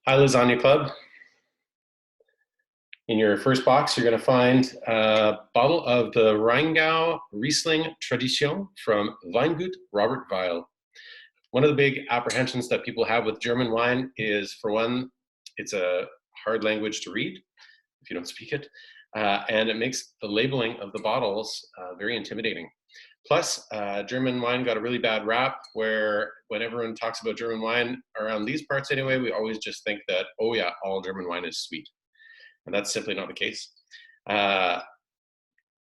Hi, Lasagna Club. In your first box, you're going to find a bottle of the Rheingau Riesling Tradition from Weingut Robert Weil. One of the big apprehensions that people have with German wine is, for one, it's a hard language to read if you don't speak it, and it makes the labeling of the bottles very intimidating. Plus, German wine got a really bad rap where when everyone talks about German wine, around these parts anyway, we always just think that, oh yeah, all German wine is sweet. And that's simply not the case. Uh,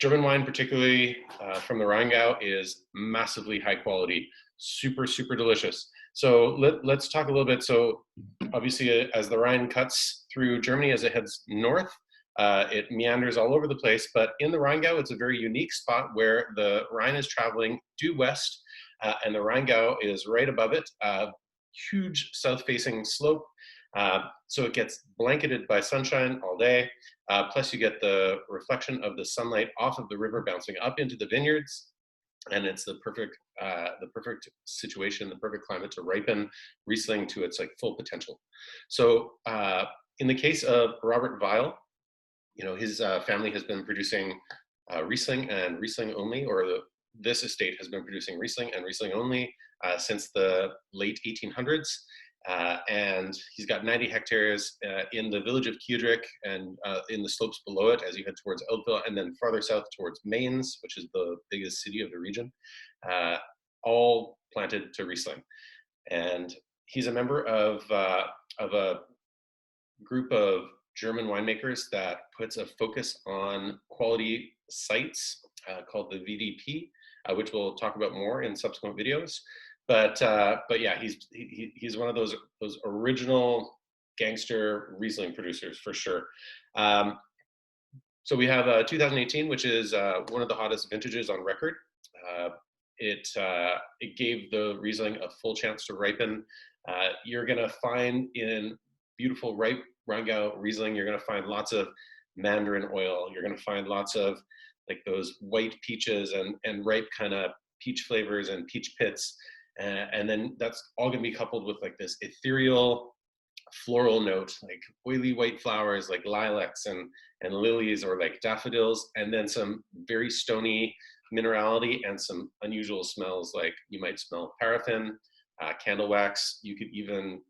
German wine, particularly from the Rheingau, is massively high quality, super, super delicious. So let's talk a little bit. So obviously, as the Rhine cuts through Germany as it heads north, it meanders all over the place. But in the Rheingau, it's a very unique spot where the Rhine is traveling due west, and the Rheingau is right above it. Huge south-facing slope. So it gets blanketed by sunshine all day. Plus, you get the reflection of the sunlight off of the river bouncing up into the vineyards, and it's the perfect situation, the perfect climate to ripen Riesling to its like full potential. So, in the case of Robert Weil, his family has been producing Riesling and Riesling only, or this estate has been producing Riesling and Riesling only since the late 1800s. And he's got 90 hectares in the village of Kiedrich and in the slopes below it as you head towards Eltville, and then farther south towards Mainz, which is the biggest city of the region, all planted to Riesling. And he's a member of a group of German winemakers that puts a focus on quality sites called the VDP, which we'll talk about more in subsequent videos. But yeah, he's one of those original gangster Riesling producers for sure. So we have 2018, which is one of the hottest vintages on record. It gave the Riesling a full chance to ripen. You're going to find in beautiful ripe Rheingau Riesling, you're going to find lots of mandarin oil. You're going to find lots of like those white peaches and ripe kind of peach flavors and peach pits. And then that's all going to be coupled with like this ethereal floral note, like oily white flowers like lilacs and lilies or like daffodils, and then some very stony minerality and some unusual smells, like you might smell paraffin, candle wax. You could even,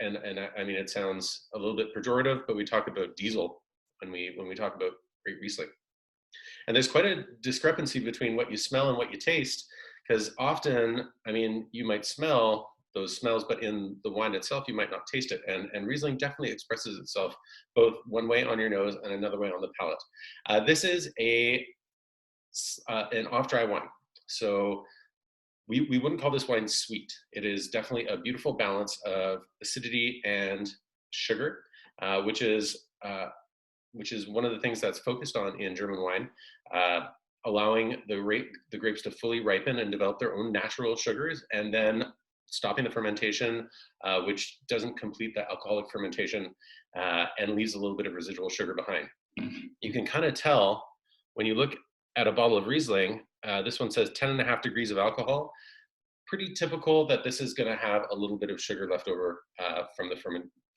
and I mean, it sounds a little bit pejorative, but we talk about diesel when we talk about great Riesling. And there's quite a discrepancy between what you smell and what you taste, because often, I mean, you might smell those smells, but in the wine itself, you might not taste it. And Riesling definitely expresses itself both one way on your nose and another way on the palate. This is an off-dry wine. So we wouldn't call this wine sweet. It is definitely a beautiful balance of acidity and sugar, which is one of the things that's focused on in German wine, allowing the grapes to fully ripen and develop their own natural sugars, and then stopping the fermentation, which doesn't complete the alcoholic fermentation and leaves a little bit of residual sugar behind. You can kind of tell when you look at a bottle of Riesling, this one says 10.5 degrees of alcohol. Pretty typical that this is going to have a little bit of sugar left over from the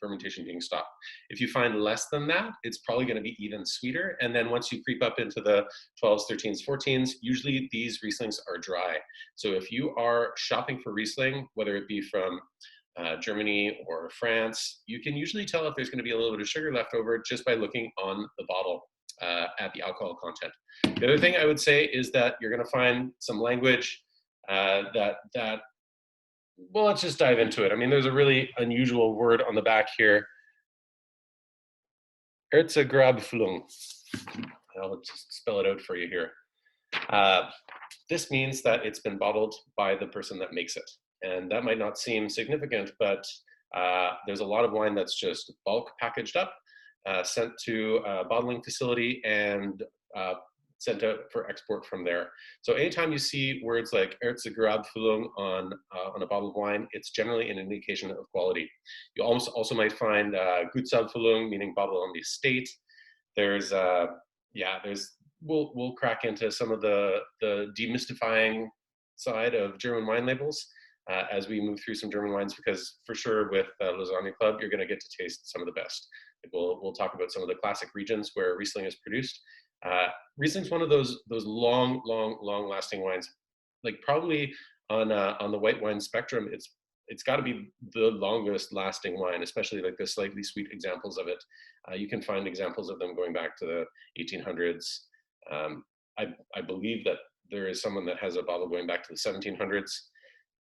fermentation being stopped. If you find less than that, it's probably going to be even sweeter. And then once you creep up into the 12s, 13s, 14s, usually these Rieslings are dry. So if you are shopping for Riesling, whether it be from Germany or France, you can usually tell if there's going to be a little bit of sugar left over just by looking on the bottle at the alcohol content. The other thing I would say is that you're going to find some language well, let's just dive into it. I mean, there's a really unusual word on the back here. Erzgrabflung. I'll just spell it out for you here. This means that it's been bottled by the person that makes it. And that might not seem significant, but there's a lot of wine that's just bulk packaged up, sent to a bottling facility, and sent out for export from there. So anytime you see words like Erzgrabfüllung on a bottle of wine, it's generally an indication of quality. You also might find Gutsabfüllung, meaning bottle on the estate. There's we'll crack into some of the demystifying side of German wine labels. as we move through some German wines, because for sure with Lasagna Club, you're going to get to taste some of the best. We'll talk about some of the classic regions where Riesling is produced. Riesling's one of those long lasting wines. Like probably on the white wine spectrum, it's got to be the longest lasting wine, especially like the slightly sweet examples of it. You can find examples of them going back to the 1800s. I believe that there is someone that has a bottle going back to the 1700s.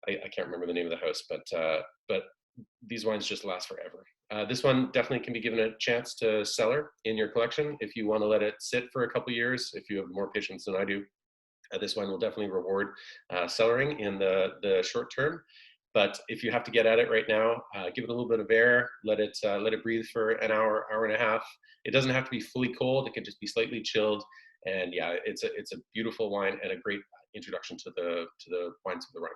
I can't remember the name of the house, but these wines just last forever. This one definitely can be given a chance to cellar in your collection if you want to let it sit for a couple years. If you have more patience than I do, this wine will definitely reward cellaring in the short term. But if you have to get at it right now, give it a little bit of air, let it breathe for an hour, hour and a half. It doesn't have to be fully cold; it can just be slightly chilled. And yeah, it's a beautiful wine and a great introduction to the wines of the Rhine.